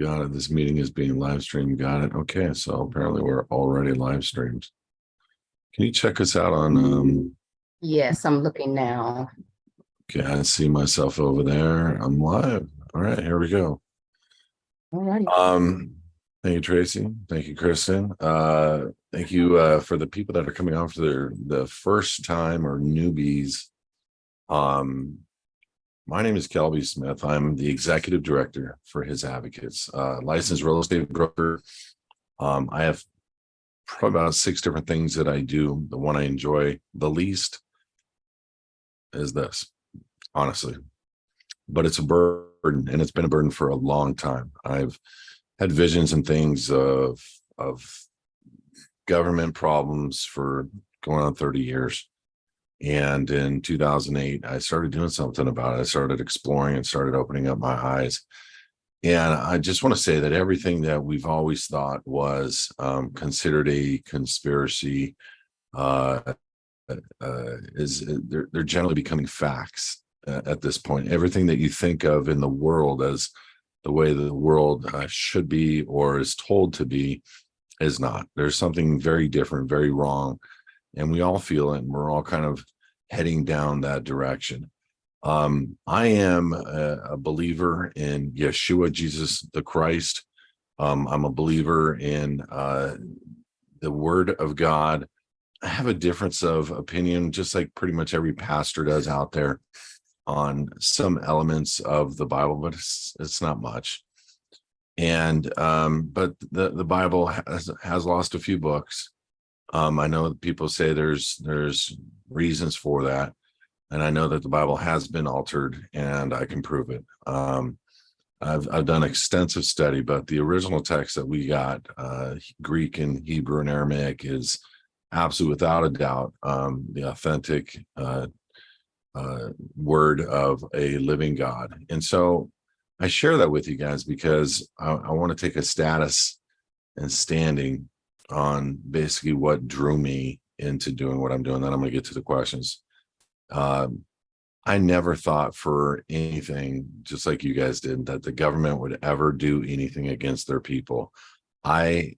Got it. This meeting is being live streamed. Got it. Okay, so apparently we're already live streamed. Can you check us out on Yes, I'm looking now. okay, I see myself over there. I'm live. All right, here we go. All righty. Thank you, Tracy. Thank you, Kristen. Thank you for the people that are coming on for the first time or newbies. My name is Kelby Smith. I'm the executive director for HISadvocates, licensed real estate broker. I have probably about 6 different things that I do. The one I enjoy the least is this, honestly, but it's a burden, and it's been a burden for a long time. I've had visions and things of government problems for going on 30 years. And in 2008, I started doing something about it. I started exploring and started opening up my eyes. And I just want to say that everything that we've always thought was considered a conspiracy they're generally becoming facts at this point. Everything that you think of in the world as the way the world should be or is told to be is not. There's something very different, very wrong, and we all feel it, and we're all kind of heading down that direction. I am a believer in Yeshua, Jesus the Christ. I'm a believer in the Word of God. I have a difference of opinion, just like pretty much every pastor does out there, on some elements of the Bible, but it's not much. And but the Bible has lost a few books. I know that people say there's reasons for that, and I know that the Bible has been altered, and I can prove it. I've done extensive study, but the original text that we got, Greek and Hebrew and Aramaic, is absolutely without a doubt the authentic word of a living God. And so I share that with you guys because I want to take a status and standing on basically what drew me into doing what I'm doing. Then I'm going to get to the questions. I never thought for anything, just like you guys did, that the government would ever do anything against their people. I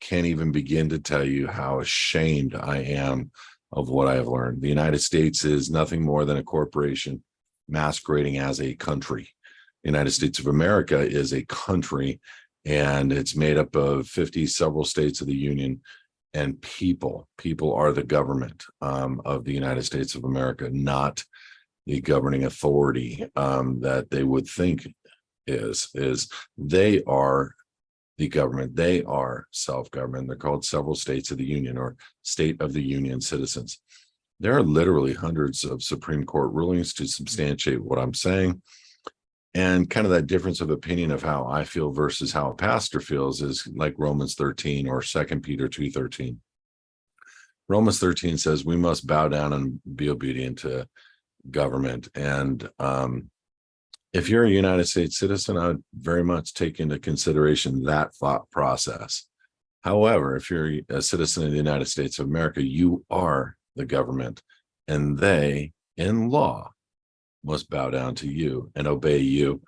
can't even begin to tell you how ashamed I am of what I have learned. The United States is nothing more than a corporation masquerading as a country. The United States of America is a country, and it's made up of 50 several states of the Union, and people are the government of the United States of America, not the governing authority that they would think is. They are the government. They are self-government. They're called several states of the Union, or State of the Union citizens. There are literally hundreds of Supreme Court rulings to substantiate what I'm saying. And kind of that difference of opinion of how I feel versus how a pastor feels is like Romans 13 or 2 Peter 2:13. Romans 13 says we must bow down and be obedient to government. And if you're a United States citizen, I would very much take into consideration that thought process. However, if you're a citizen of the United States of America, you are the government, and they, in law, must bow down to you and obey you.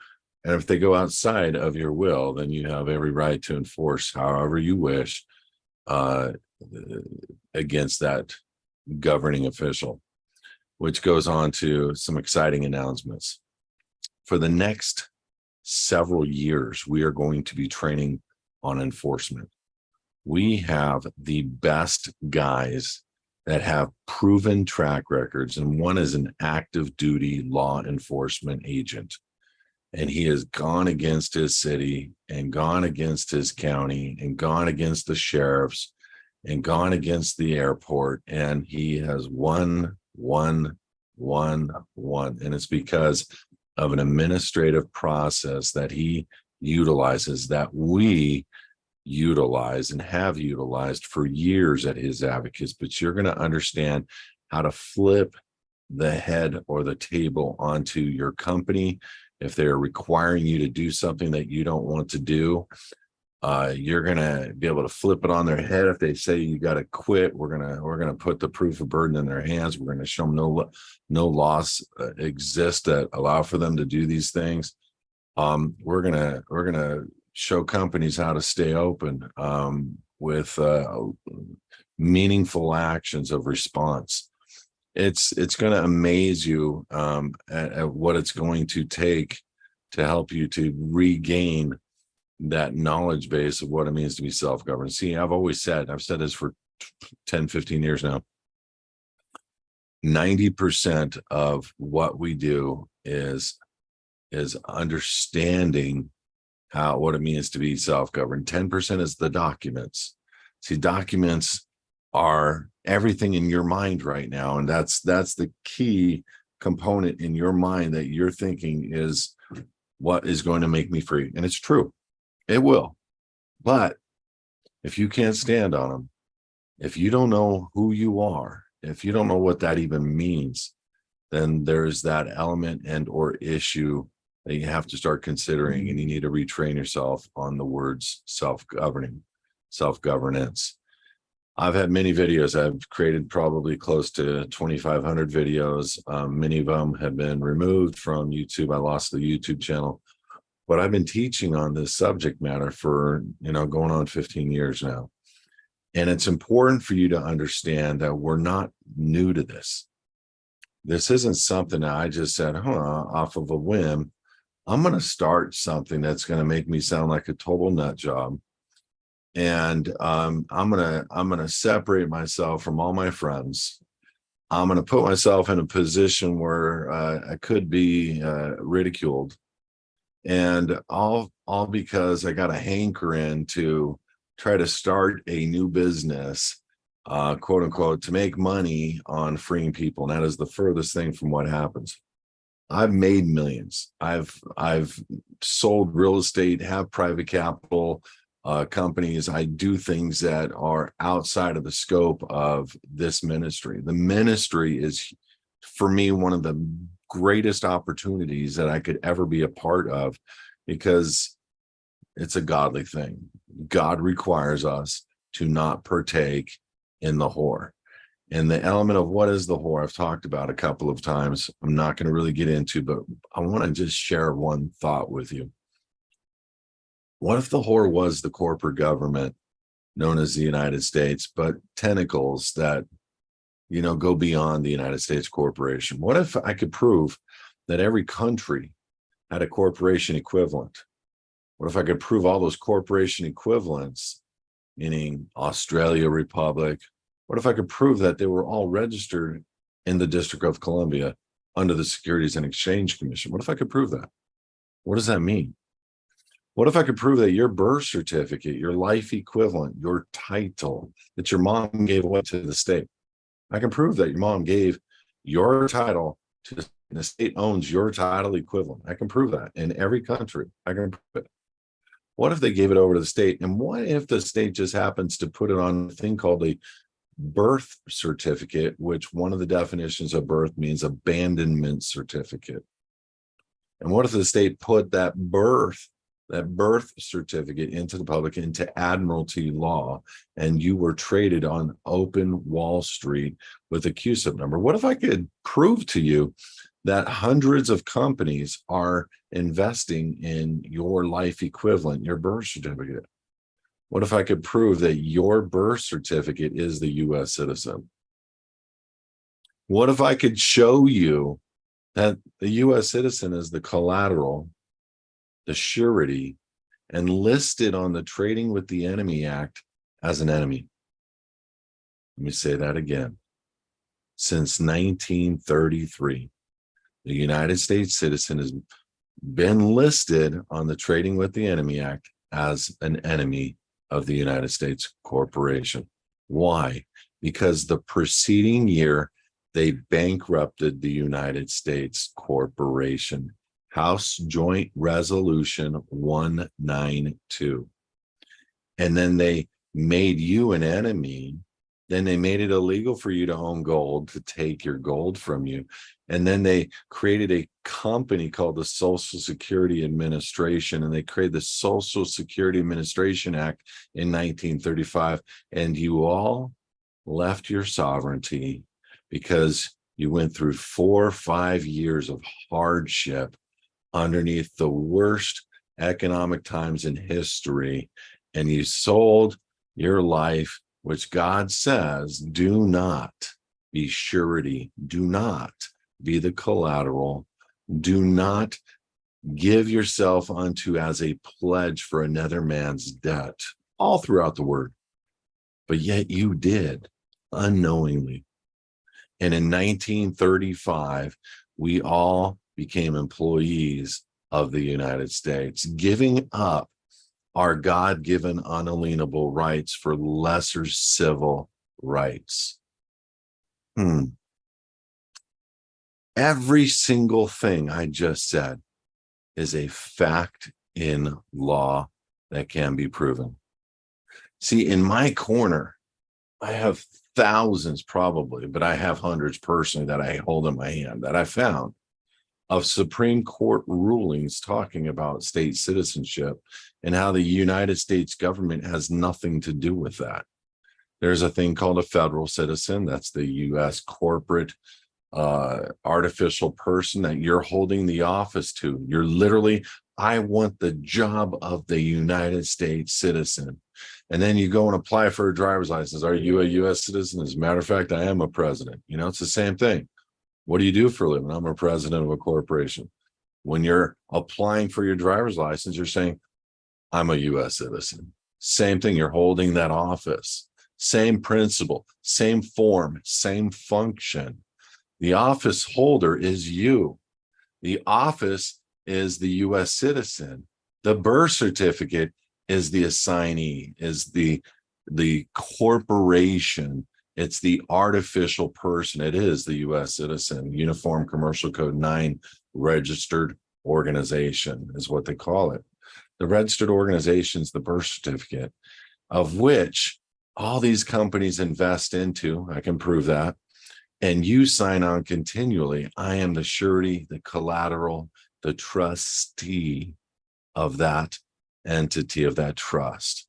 And if they go outside of your will, then you have every right to enforce however you wish against that governing official, which goes on to some exciting announcements. For the next several years, we are going to be training on enforcement. We have the best guys that have proven track records, and one is an active duty law enforcement agent. And he has gone against his city and gone against his county and gone against the sheriffs and gone against the airport. And he has won. And it's because of an administrative process that he utilizes, that we utilize and have utilized for years at HISadvocates. But you're going to understand how to flip the head or the table onto your company if they're requiring you to do something that you don't want to do. You're going to be able to flip it on their head. If they say you got to quit, we're going to put the proof of burden in their hands. We're going to show them no laws exist that allow for them to do these things. We're going to show companies how to stay open with meaningful actions of response. It's going to amaze you at what it's going to take to help you to regain that knowledge base of what it means to be self-governed. See, I've said this for 10, 15 years now. 90% of what we do is understanding what it means to be self-governed. 10% is the documents. See, documents are everything in your mind right now, and that's the key component in your mind that you're thinking is what is going to make me free. And it's true, it will. But if you can't stand on them, if you don't know who you are, if you don't know what that even means, then there's that element and or issue that you have to start considering, and you need to retrain yourself on the words self-governing, self-governance. I've had many videos. I've created probably close to 2,500 videos. Many of them have been removed from YouTube. I lost the YouTube channel, but I've been teaching on this subject matter for, going on 15 years now. And it's important for you to understand that we're not new to this. This isn't something that I just said, off of a whim. I'm going to start something that's going to make me sound like a total nut job. And I'm gonna separate myself from all my friends. I'm gonna put myself in a position where I could be ridiculed, and all because I got a hankering to try to start a new business, quote unquote, to make money on freeing people. And that is the furthest thing from what happens. I've made millions. I've sold real estate, have private capital. Companies. I do things that are outside of the scope of this ministry. The ministry is, for me, one of the greatest opportunities that I could ever be a part of, because it's a godly thing. God requires us to not partake in the whore. And the element of what is the whore, I've talked about a couple of times. I'm not going to really get into, but I want to just share one thought with you. What if the whore was the corporate government known as the United States, but tentacles that, go beyond the United States corporation? What if I could prove that every country had a corporation equivalent? What if I could prove all those corporation equivalents, meaning Australia Republic? What if I could prove that they were all registered in the District of Columbia under the Securities and Exchange Commission? What if I could prove that? What does that mean? What if I could prove that your birth certificate, your life equivalent, your title that your mom gave away to the state, I can prove that your mom gave your title to the state owns your title equivalent. I can prove that in every country. I can prove it. What if they gave it over to the state? And what if the state just happens to put it on a thing called a birth certificate, which one of the definitions of birth means abandonment certificate? And what if the state put that birth certificate into the public, into admiralty law, and you were traded on open Wall Street with a CUSIP number? What if I could prove to you that hundreds of companies are investing in your life equivalent, your birth certificate? What if I could prove that your birth certificate is the U.S. citizen? What if I could show you that the U.S. citizen is the collateral, the surety, and listed on the Trading with the Enemy Act as an enemy? Let me say that again. Since 1933, the United States citizen has been listed on the Trading with the Enemy Act as an enemy of the United States corporation. Why? Because the preceding year, they bankrupted the United States corporation. House Joint Resolution 192. And then they made you an enemy. Then they made it illegal for you to own gold, to take your gold from you. And then they created a company called the Social Security Administration, and they created the Social Security Administration Act in 1935. And you all left your sovereignty because you went through 4 or 5 years of hardship underneath the worst economic times in history, and you sold your life, which God says, do not be surety, do not be the collateral, do not give yourself unto as a pledge for another man's debt, all throughout the word. But yet you did unknowingly. And in 1935, we all became employees of the United States, giving up our God-given unalienable rights for lesser civil rights. Every single thing I just said is a fact in law that can be proven. See, in my corner, I have thousands probably, but I have hundreds personally that I hold in my hand that I found of Supreme Court rulings talking about state citizenship and how the United States government has nothing to do with that. There's a thing called a federal citizen. That's the U.S. corporate artificial person that you're holding the office to. You're literally, I want the job of the United States citizen. And then you go and apply for a driver's license. Are you a U.S. citizen? As a matter of fact, I am a president. You know, it's the same thing. What do you do for a living? I'm a president of a corporation. When you're applying for your driver's license, you're saying, I'm a U.S. citizen. Same thing. You're holding that office. Same principle, same form, same function. The office holder is you. The office is the U.S. citizen. The birth certificate is the assignee, is the corporation. It's the artificial person. It is the U.S. citizen. Uniform Commercial Code 9 registered organization is what they call it. The registered organization is the birth certificate, of which all these companies invest into. I can prove that. And you sign on continually. I am the surety, the collateral, the trustee of that entity, of that trust.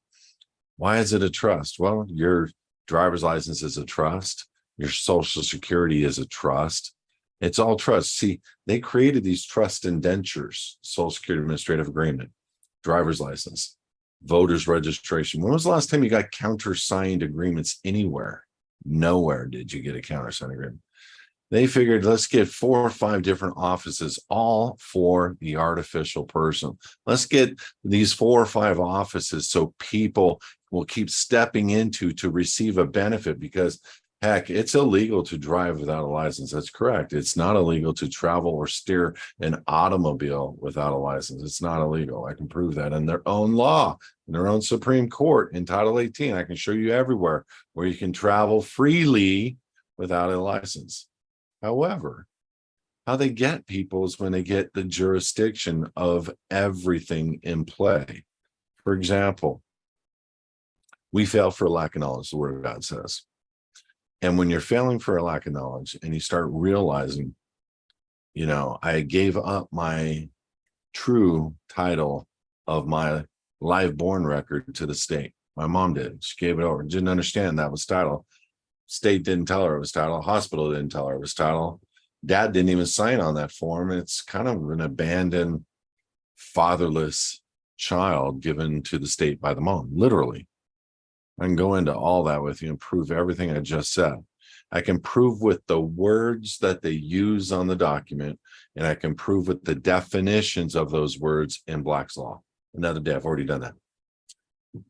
Why is it a trust? Well, your driver's license is a trust. Your social security is a trust. It's all trust. See, they created these trust indentures, Social Security Administrative Agreement, driver's license, voter's registration. When was the last time you got countersigned agreements anywhere? Nowhere did you get a countersigned agreement. They figured, let's get 4 or 5 different offices, all for the artificial person. Let's get these 4 or 5 offices so people will keep stepping into to receive a benefit, because heck, it's illegal to drive without a license. That's correct. It's not illegal to travel or steer an automobile without a license. It's not illegal. I can prove that in their own law, in their own Supreme Court, in Title 18. I can show you everywhere where you can travel freely without a license. However, how they get people is when they get the jurisdiction of everything in play. For example, we fail for lack of knowledge, the Word of God says. And when you're failing for a lack of knowledge and you start realizing, you know, I gave up my true title of my live born record to the state. My mom did. She gave it over. Didn't understand that was title. State didn't tell her it was title. Hospital didn't tell her it was title. Dad didn't even sign on that form. It's kind of an abandoned, fatherless child given to the state by the mom, literally. I can go into all that with you and prove everything I just said. I can prove with the words that they use on the document, and I can prove with the definitions of those words in Black's Law. Another day, I've already done that.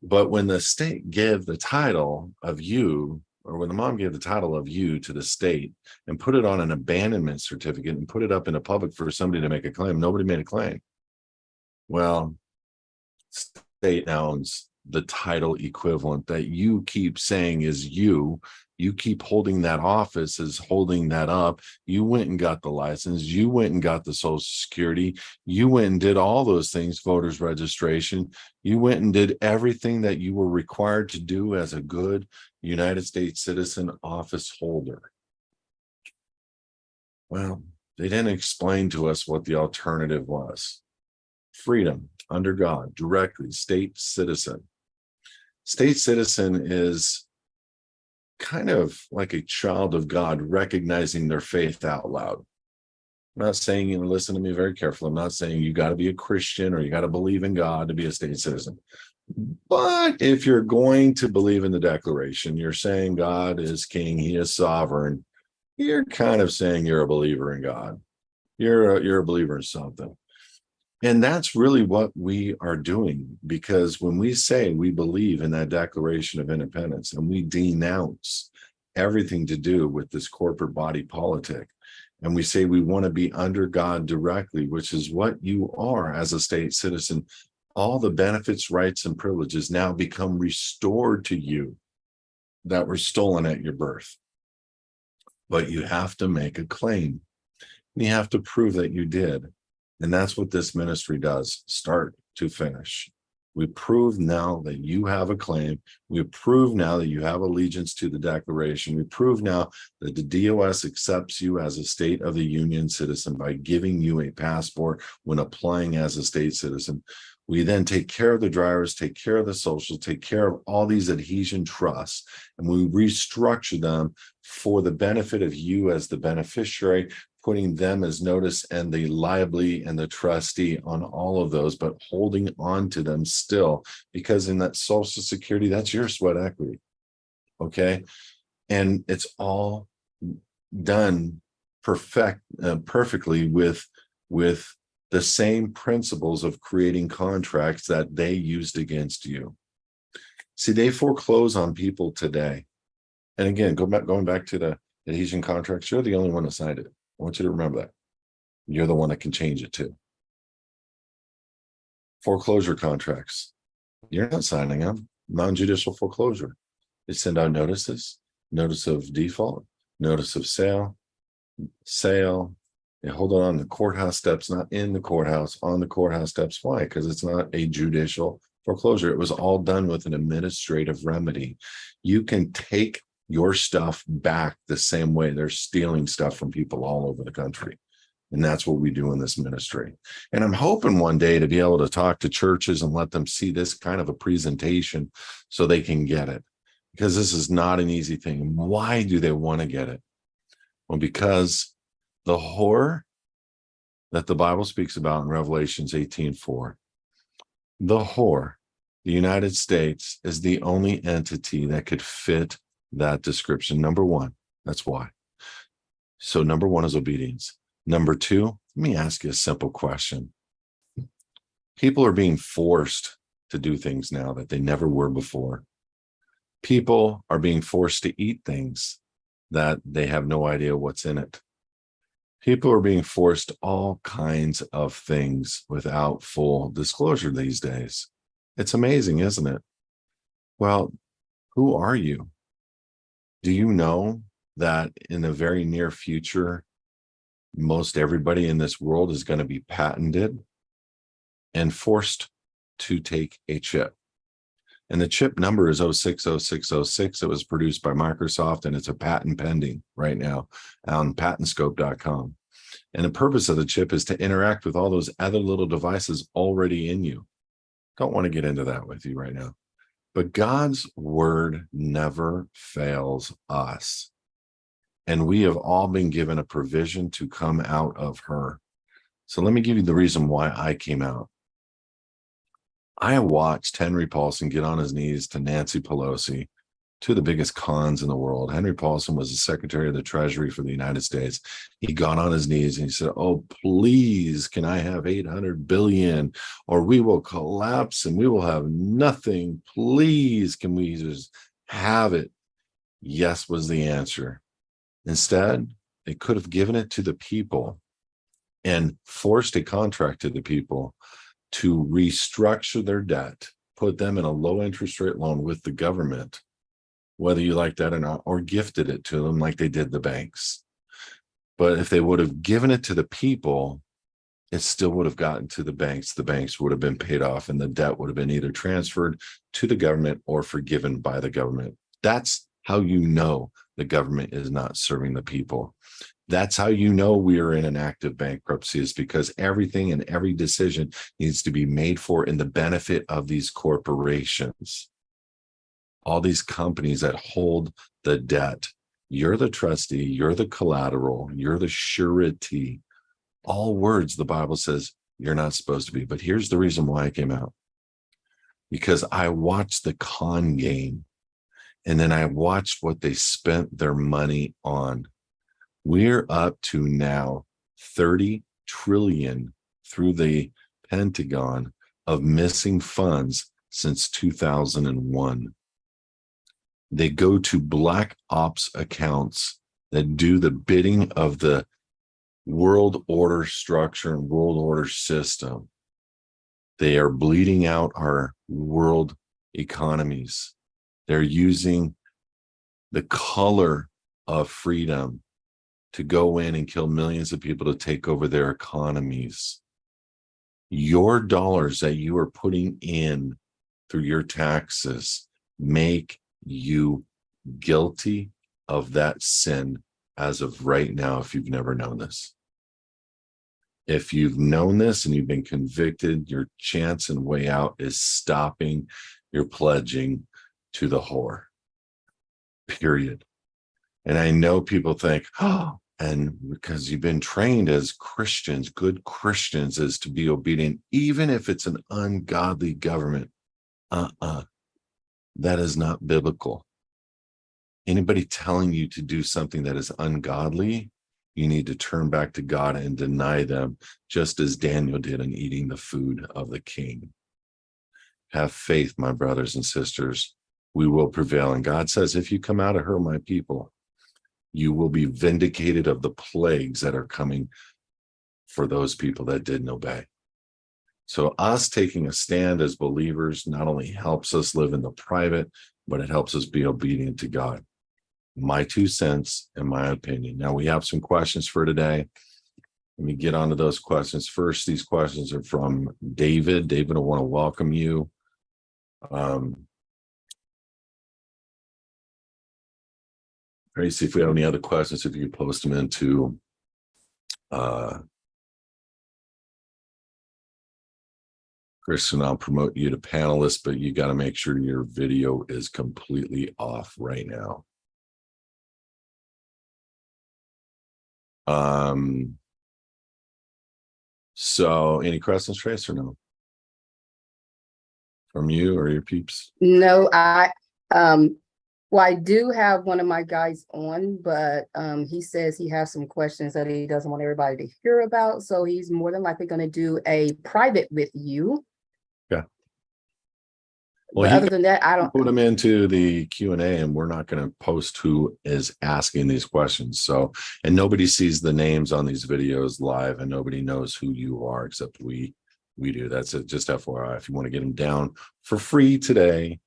But when the state gave the title of you, or when the mom gave the title of you to the state and put it on an abandonment certificate and put it up in the public for somebody to make a claim, nobody made a claim. Well, state owns the title equivalent that you keep saying is you. You keep holding that office as holding that up. You went and got the license. You went and got the Social Security. You went and did all those things, voter's registration. You went and did everything that you were required to do as a good United States citizen office holder. Well, they didn't explain to us what the alternative was. Freedom under God, directly, state citizen. State citizen is kind of like a child of God recognizing their faith out loud. I'm not saying, listen to me very carefully. I'm not saying you got to be a Christian or you got to believe in God to be a state citizen. But if you're going to believe in the Declaration, you're saying God is king, he is sovereign. You're kind of saying you're a believer in God. You're a believer in something. And that's really what we are doing, because when we say we believe in that Declaration of Independence and we denounce everything to do with this corporate body politic, and we say we want to be under God directly, which is what you are as a state citizen, all the benefits, rights, and privileges now become restored to you that were stolen at your birth. But you have to make a claim. You have to prove that you did. And that's what this ministry does, start to finish. We prove now that you have a claim. We prove now that you have allegiance to the Declaration. We prove now that the DOS accepts you as a State of the Union citizen by giving you a passport when applying as a state citizen. We then take care of the drivers, take care of the social, take care of all these adhesion trusts, and we restructure them for the benefit of you as the beneficiary, putting them as notice and the liability and the trustee on all of those, but holding on to them still, because in that Social Security, that's your sweat equity. Okay. And it's all done perfectly with the same principles of creating contracts that they used against you. See, they foreclose on people today. And again, going back to the adhesion contracts, you're the only one that signed it. I want you to remember that. You're the one that can change it too. Foreclosure contracts. You're not signing them. Non-judicial foreclosure. They send out notices, notice of default, notice of sale. They hold it on the courthouse steps, not in the courthouse, on the courthouse steps. Why? Because it's not a judicial foreclosure. It was all done with an administrative remedy. You can take your stuff back the same way they're stealing stuff from people all over the country. And that's what we do in this ministry. And I'm hoping one day to be able to talk to churches and let them see this kind of a presentation so they can get it, because this is not an easy thing. Why do they want to get it? Well, because the whore that the Bible speaks about in Revelations 18:4, the whore, the United States, is the only entity that could fit that description. Number one, that's why. So number one is obedience. Number two, let me ask you a simple question. People are being forced to do things now that they never were before. People are being forced to eat things that they have no idea what's in it. People are being forced all kinds of things without full disclosure these days. It's amazing, isn't it? Well, who are you? Do you know that in the very near future, most everybody in this world is going to be patented and forced to take a chip? And the chip number is 060606. It was produced by Microsoft, and it's a patent pending right now on patentscope.com. And the purpose of the chip is to interact with all those other little devices already in you. Don't want to get into that with you right now. But God's word never fails us. And we have all been given a provision to come out of her. So let me give you the reason why I came out. I watched Henry Paulson get on his knees to Nancy Pelosi, two of the biggest cons in the world. Henry Paulson was the Secretary of the Treasury for the United States. He got on his knees and he said, "Oh, please, can I have 800 billion or we will collapse and we will have nothing. Please, can we just have it?" Yes was the answer. Instead, they could have given it to the people and forced a contract to the people to restructure their debt, put them in a low interest rate loan with the government, whether you like that or not, or gifted it to them like they did the banks. But if they would have given it to the people, it still would have gotten to the banks. The banks would have been paid off and the debt would have been either transferred to the government or forgiven by the government. That's how you know the government is not serving the people. That's how you know we are in an active bankruptcy, is because everything and every decision needs to be made for in the benefit of these corporations. All these companies that hold the debt. You're the trustee, you're the collateral, you're the surety all words the Bible says you're not supposed to be. But here's the reason why I came out. Because I watched the con game, and then I watched what they spent their money on. We're up to now 30 trillion through the Pentagon of missing funds since 2001. They go to black ops accounts that do the bidding of the world order structure and world order system. They are bleeding out our world economies. They're using the color of freedom to go in and kill millions of people to take over their economies. Your dollars that you are putting in through your taxes make you guilty of that sin as of right now, if you've never known this. If you've known this and you've been convicted, your chance and way out is stopping your pledging to the whore. Period. And I know people think, oh, and because you've been trained as Christians, good Christians, is to be obedient, even if it's an ungodly government. That is not biblical. Anybody telling you to do something that is ungodly, you need to turn back to God and deny them, just as Daniel did in eating the food of the king. Have faith, my brothers and sisters. We will prevail. And God says, if you come out of her, my people, you will be vindicated of the plagues that are coming for those people that didn't obey. So us taking a stand as believers not only helps us live in the private, but it helps us be obedient to God. My 2 cents and my opinion. Now we have some questions for today. Let me get on to those questions. First, these questions are from David. David, I want to welcome you. Ready to see if we have any other questions, if you could post them into Kristen, I'll promote you to panelist, but you got to make sure your video is completely off right now. So any questions, Trace, or no? From you or your peeps? No, well, I do have one of my guys on, but he says he has some questions that he doesn't want everybody to hear about. So he's more than likely going to do a private with you. Yeah. Well, other than that, I don't put them into the Q&A, and we're not going to post who is asking these questions. So, and nobody sees the names on these videos live, and nobody knows who you are except we do. That's it. Just FYI, if you want to get them down for free today.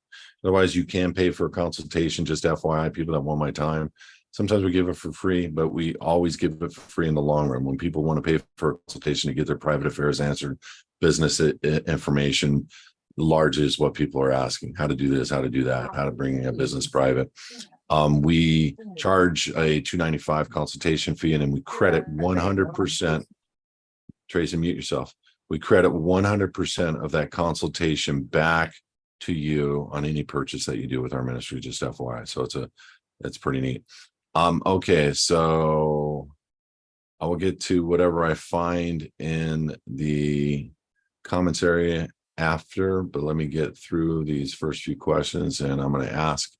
Otherwise, you can pay for a consultation. Just FYI, people that want my time. Sometimes we give it for free, but we always give it for free in the long run. When people want to pay for a consultation to get their private affairs answered, business information, large is what people are asking: how to do this, how to do that, how to bring a business private. We charge a $295 consultation fee, and then we credit 100%. Tracy, mute yourself. We credit 100% of that consultation back to you on any purchase that you do with our ministry, just FYI. So it's pretty neat. Okay, so I will get to whatever I find in the comments area after, but let me get through these first few questions, and I'm going to ask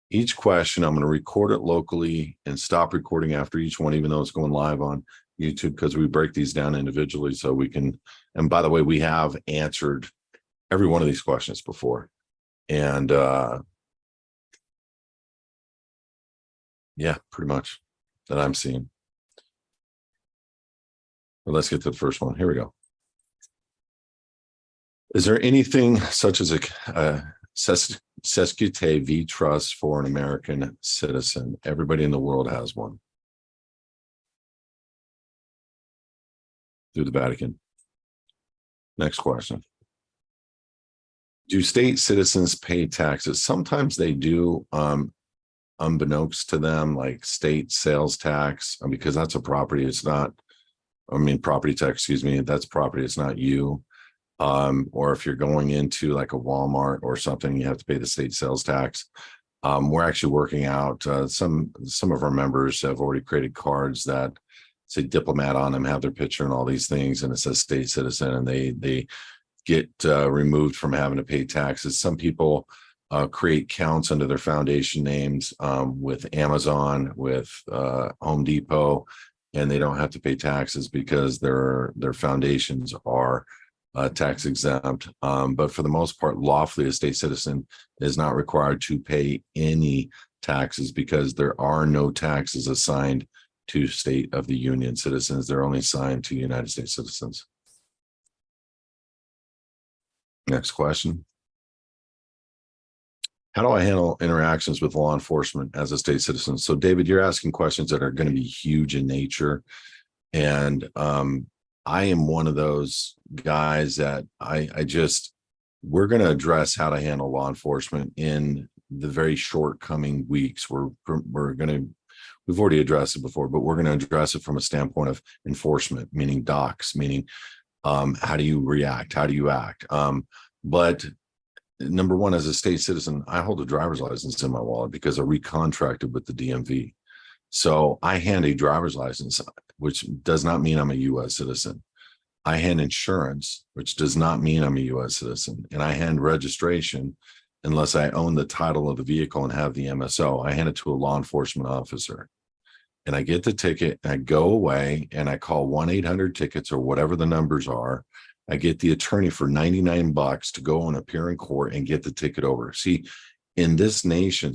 each question. I'm going to record it locally and stop recording after each one, even though it's going live on YouTube, because we break these down individually so we can. And by the way, we have answered every one of these questions before, and yeah, pretty much that I'm seeing. But let's get to the first one. Here we go. Is there anything such as a Sescute V trust for an American citizen? Everybody in the world has one through the Vatican. Next question. Do state citizens pay taxes? Sometimes they do, unbeknownst to them, like state sales tax, because that's a property. It's not, property tax, excuse me, that's property. It's not you. Or if you're going into like a Walmart or something, you have to pay the state sales tax. We're actually working out, some of our members have already created cards that say diplomat on them, have their picture and all these things, and it says state citizen, and they get removed from having to pay taxes. Some people create counts under their foundation names with Amazon, with Home Depot, and they don't have to pay taxes because their foundations are tax exempt. But for the most part, lawfully, a state citizen is not required to pay any taxes because there are no taxes assigned to state of the union citizens. They're only assigned to United States citizens. Next question. How do I handle interactions with law enforcement as a state citizen? So, David, you're asking questions that are going to be huge in nature. And I am one of those guys that we're going to address how to handle law enforcement in the very short coming weeks. We've already addressed it before, but we're going to address it from a standpoint of enforcement, meaning docs, meaning how do you react? How do you act? But number one, as a state citizen, I hold a driver's license in my wallet because I recontracted with the DMV. So I hand a driver's license, which does not mean I'm a U.S. citizen. I hand insurance, which does not mean I'm a U.S. citizen. And I hand registration, unless I own the title of the vehicle and have the MSO. I hand it to a law enforcement officer. And I get the ticket, and I go away, and I call 1-800-TICKETS or whatever the numbers are. I get the attorney for $99 to go and appear in court and get the ticket over. See, in this nation,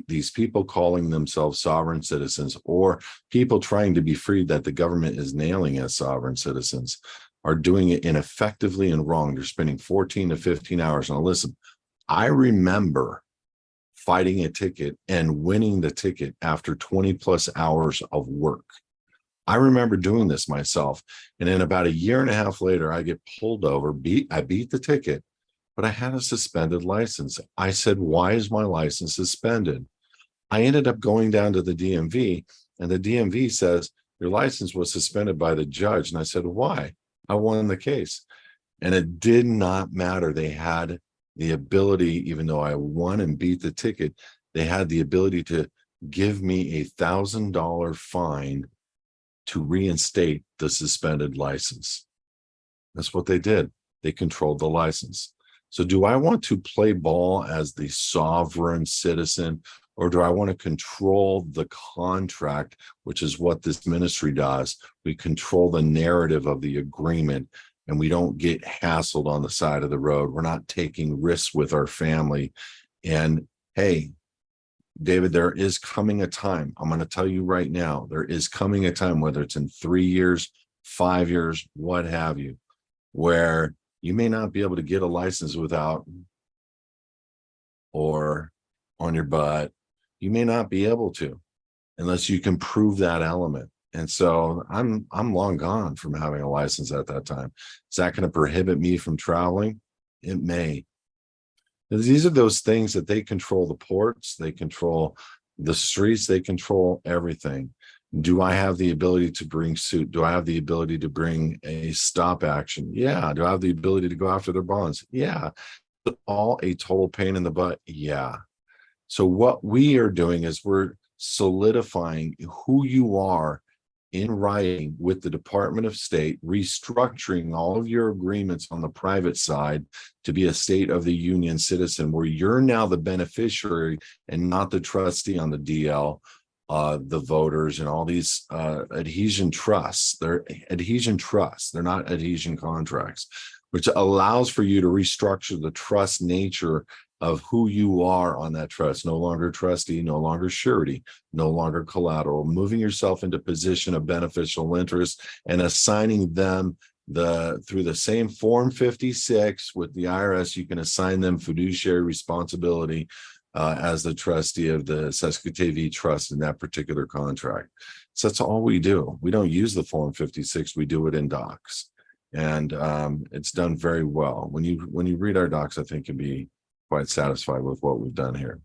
these people calling themselves sovereign citizens, or people trying to be free that the government is nailing as sovereign citizens, are doing it ineffectively and wrong. They're spending 14 to 15 hours. Now, listen, I remember fighting a ticket and winning the ticket after 20 plus hours of work. I remember doing this myself. And then about a year and a half later, I get pulled over, I beat the ticket, but I had a suspended license. I said, why is my license suspended? I ended up going down to the DMV, and the DMV says, your license was suspended by the judge. And I said, why? I won the case. And it did not matter. They had the ability, even though I won and beat the ticket, they had the ability to give me $1,000 fine to reinstate the suspended license. That's what they did. They controlled the license. So do I want to play ball as the sovereign citizen, or do I want to control the contract, which is what this ministry does? We control the narrative of the agreement, and we don't get hassled on the side of the road. We're not taking risks with our family. And hey, David, there is coming a time, I'm going to tell you right now, there is coming a time, whether it's in 3 years, 5 years, what have you, where you may not be able to get a license without, or on your butt. You may not be able to, unless you can prove that element. And so I'm long gone from having a license at that time. Is that going to prohibit me from traveling? It may. These are those things that they control the ports, they control the streets, they control everything. Do I have the ability to bring suit? Do I have the ability to bring a stop action? Yeah. Do I have the ability to go after their bonds? Yeah. All a total pain in the butt? Yeah. So what we are doing is we're solidifying who you are in writing with the Department of State, restructuring all of your agreements on the private side to be a state of the union citizen, where you're now the beneficiary and not the trustee on the DL, the voters and all these adhesion trusts. They're adhesion trusts. They're not adhesion contracts, which allows for you to restructure the trust nature of who you are on that trust. No longer trustee, no longer surety, no longer collateral, moving yourself into position of beneficial interest and assigning them through the same Form 56 with the IRS. You can assign them fiduciary responsibility as the trustee of the Sesquitevi Trust in that particular contract. So that's all we do. We don't use the Form 56. We do it in docs, and it's done very well. When you read our docs, I think you'll be quite satisfied with what we've done here.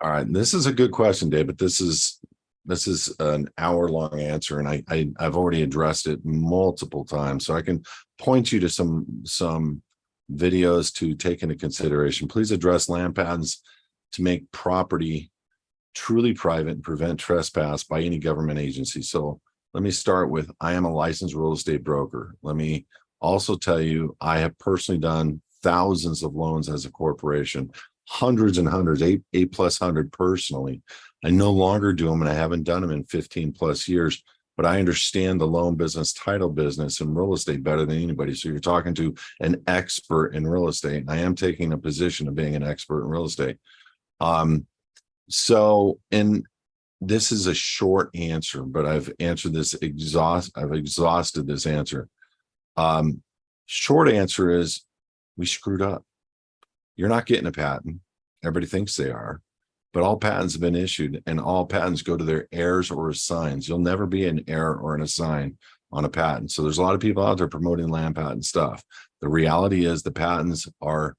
All right, this is a good question, David. This is an hour-long answer, and I've already addressed it multiple times, so I can point you to some videos to take into consideration. Please address land patents to make property truly private and prevent trespass by any government agency. So let me start with, I am a licensed real estate broker. Let me also tell you, I have personally done thousands of loans as a corporation, hundreds and hundreds, eight plus hundred personally. I no longer do them, and I haven't done them in 15 plus years, but I understand the loan business, title business, and real estate better than anybody. So you're talking to an expert in real estate. I am taking a position of being an expert in real estate. This is a short answer, but I've answered this I've exhausted this answer. Short answer is we screwed up. You're not getting a patent. Everybody thinks they are, but all patents have been issued, and all patents go to their heirs or assigns. You'll never be an heir or an assign on a patent. So there's a lot of people out there promoting land patent stuff. The reality is the patents are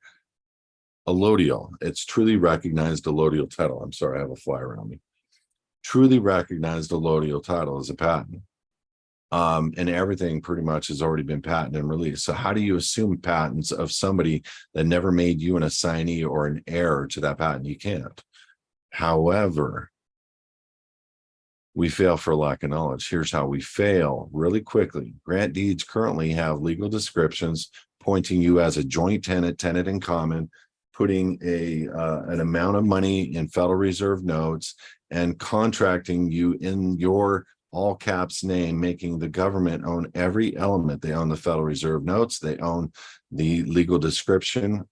allodial. It's truly recognized allodial title. I'm sorry, I have a fly around me. Truly recognized allodial title as a patent. And everything pretty much has already been patented and released. So how do you assume patents of somebody that never made you an assignee or an heir to that patent? You can't. However, we fail for lack of knowledge. Here's how we fail really quickly. Grant deeds currently have legal descriptions pointing you as a joint tenant, tenant in common, putting an amount of money in Federal Reserve notes, and contracting you in your all caps name, making the government own every element. They own the Federal Reserve notes. They own the legal description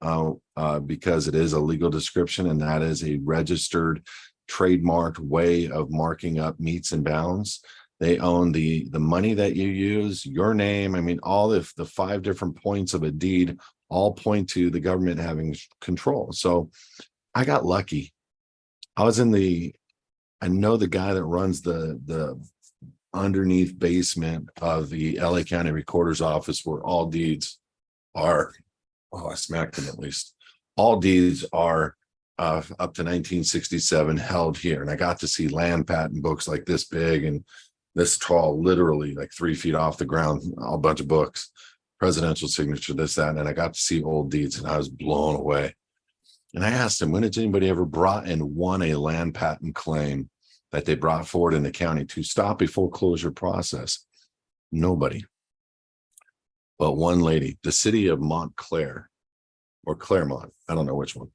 because it is a legal description, and that is a registered, trademarked way of marking up meets and bounds. They own the money that you use, your name. I mean, all of the 5 different points of a deed all point to the government having control. So I got lucky. I know the guy that runs the underneath basement of the LA County Recorder's Office, where all deeds are, I smacked him at least. All deeds are up to 1967 held here. And I got to see land patent books like this big and this tall, literally like 3 feet off the ground, a bunch of books, presidential signature, this, that. And I got to see old deeds, and I was blown away. And I asked him, when has anybody ever brought and won a land patent claim that they brought forward in the county to stop a foreclosure process? Nobody. But one lady, the city of Montclair or Claremont, I don't know which one.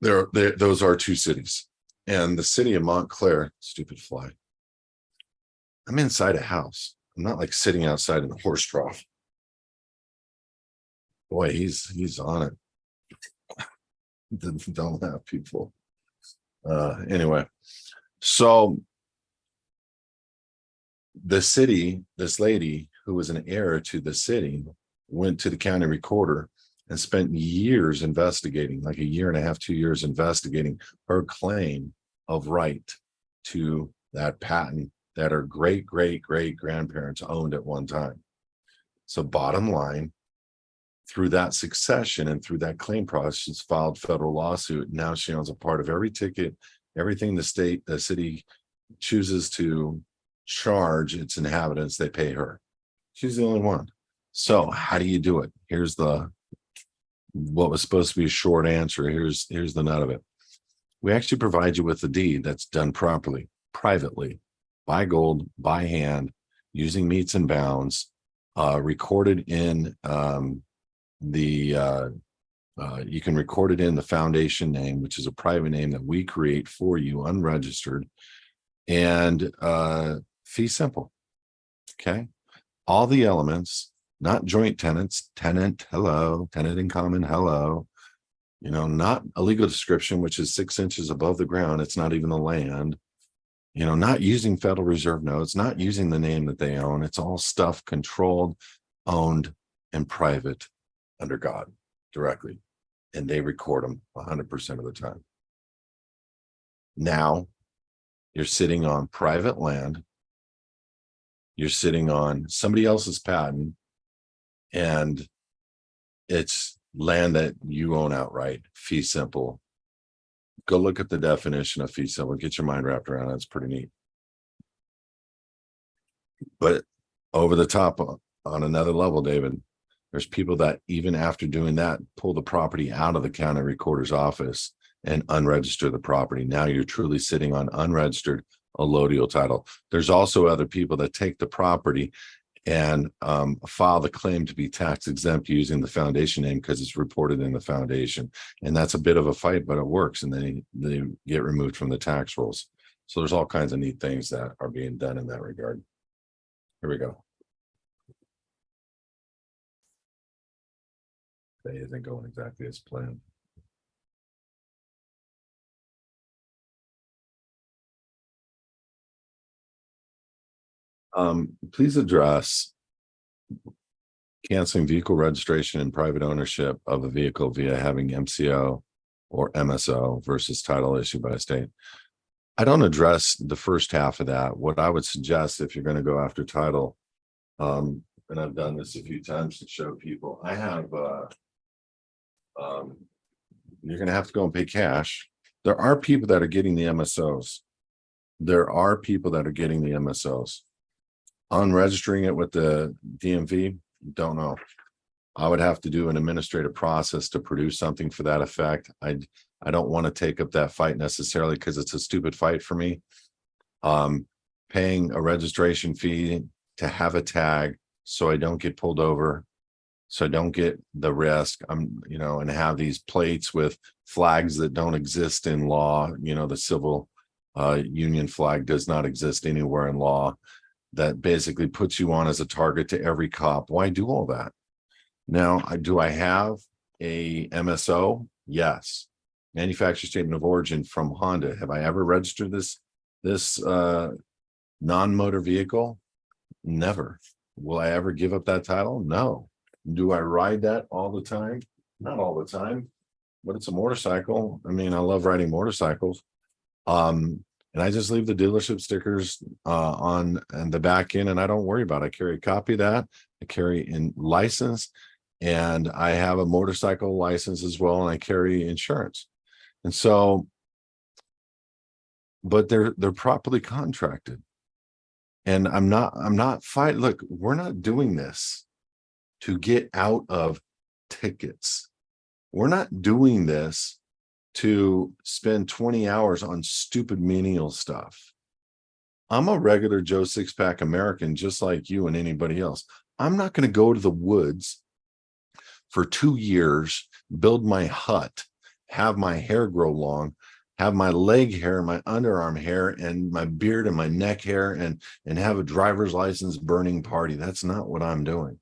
Those are 2 cities. And the city of Montclair, stupid fly. I'm inside a house. I'm not like sitting outside in the horse trough. Boy, he's on it. Don't have people. Anyway, so the city, this lady who was an heir to the city, went to the county recorder and spent years investigating, like 1.5 to 2 years investigating her claim of right to that patent that her great grandparents owned at one time. So bottom line, through that succession and through that claim process, she's filed federal lawsuit. Now she owns a part of every ticket, everything the city chooses to charge its inhabitants, they pay her. She's the only one. So how do you do it? Here's what was supposed to be a short answer. Here's the nut of it. We actually provide you with a deed that's done properly, privately, by gold, by hand, using meets and bounds, recorded in you can record it in the foundation name, which is a private name that we create for you, unregistered, and fee simple. Okay. All the elements, not joint tenants, tenant, hello, tenant in common, hello, not a legal description, which is 6 inches above the ground. It's not even the land, not using Federal Reserve notes, not using the name that they own. It's all stuff controlled, owned, and private under God directly. And they record them 100% of the time. Now you're sitting on private land. You're sitting on somebody else's patent, and it's land that you own outright, fee simple. Go look at the definition of fee simple, get your mind wrapped around it. It's pretty neat. But over the top, on another level, David, There's people that even after doing that, pull the property out of the county recorder's office and unregister the property. Now you're truly sitting on unregistered allodial title. There's also other people that take the property and file the claim to be tax exempt using the foundation name because it's reported in the foundation. And that's a bit of a fight, but it works. And then they get removed from the tax rolls. So there's all kinds of neat things that are being done in that regard. Here we go. They isn't going exactly as planned. Please address canceling vehicle registration and private ownership of a vehicle via having MCO or MSO versus title issued by a state. I don't address the first half of that. What I would suggest if you're going to go after title, and I've done this a few times to show people, I have, you're going to have to go and pay cash. There are people that are getting the MSOs. There are people that are getting the MSOs. On registering it with the DMV, don't know. I would have to do an administrative process to produce something for that effect. I don't want to take up that fight necessarily because it's a stupid fight for me. Paying a registration fee to have a tag so I don't get pulled over, so I don't get the risk. And have these plates with flags that don't exist in law. The civil union flag does not exist anywhere in law. That basically puts you on as a target to every cop. Why do all that? Now, do I have a MSO? Yes. Manufacturer statement of origin from Honda. Have I ever registered this non-motor vehicle? Never. Will I ever give up that title? No. Do I ride that all the time? Not all the time, but it's a motorcycle. I mean, I love riding motorcycles. And I just leave the dealership stickers on the back end, and I don't worry about it. I carry a copy of that. I carry in license, and I have a motorcycle license as well, and I carry insurance. And so, but they're properly contracted. And I'm not fighting. Look, we're not doing this to get out of tickets. We're not doing this to spend 20 hours on stupid menial stuff. I'm a regular Joe six-pack American, just like you and anybody else. I'm not going to go to the woods for 2 years, build my hut, have my hair grow long, have my leg hair, my underarm hair, and my beard and my neck hair, and have a driver's license burning party. That's not what I'm doing.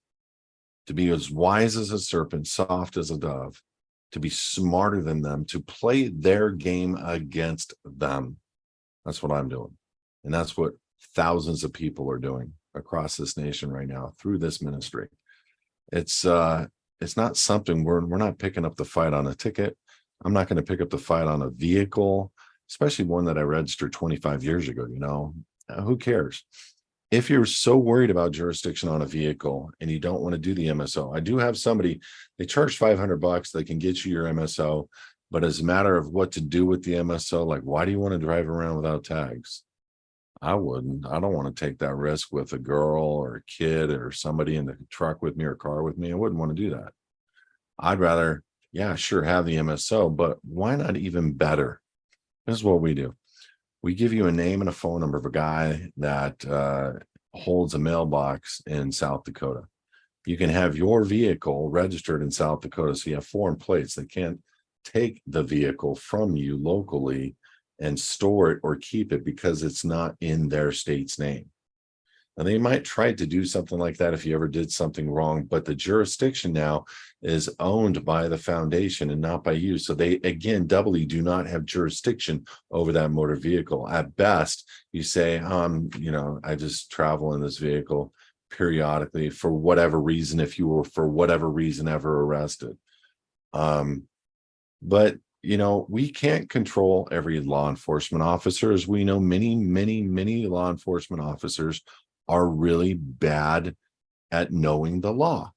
To be as wise as a serpent, soft as a dove, to be smarter than them, to play their game against them. That's what I'm doing. And that's what thousands of people are doing across this nation right now through this ministry. It's not something we're not picking up the fight on a ticket. I'm not going to pick up the fight on a vehicle, especially one that I registered 25 years ago. Who cares? If you're so worried about jurisdiction on a vehicle and you don't want to do the MSO, I do have somebody, they charge $500. They can get you your MSO, but as a matter of what to do with the MSO, like, why do you want to drive around without tags? I wouldn't. I don't want to take that risk with a girl or a kid or somebody in the truck with me or car with me. I wouldn't want to do that. I'd rather, yeah, sure, have the MSO, but why not even better? This is what we do. We give you a name and a phone number of a guy that holds a mailbox in South Dakota. You can have your vehicle registered in South Dakota, so you have foreign plates. They can't take the vehicle from you locally and store it or keep it because it's not in their state's name. And they might try to do something like that if you ever did something wrong, but the jurisdiction now is owned by the foundation and not by you. So they, again, doubly do not have jurisdiction over that motor vehicle. At best, you say, I just travel in this vehicle periodically for whatever reason, if you were for whatever reason ever arrested. But we can't control every law enforcement officer. As we know, many, many, many law enforcement officers are really bad at knowing the law.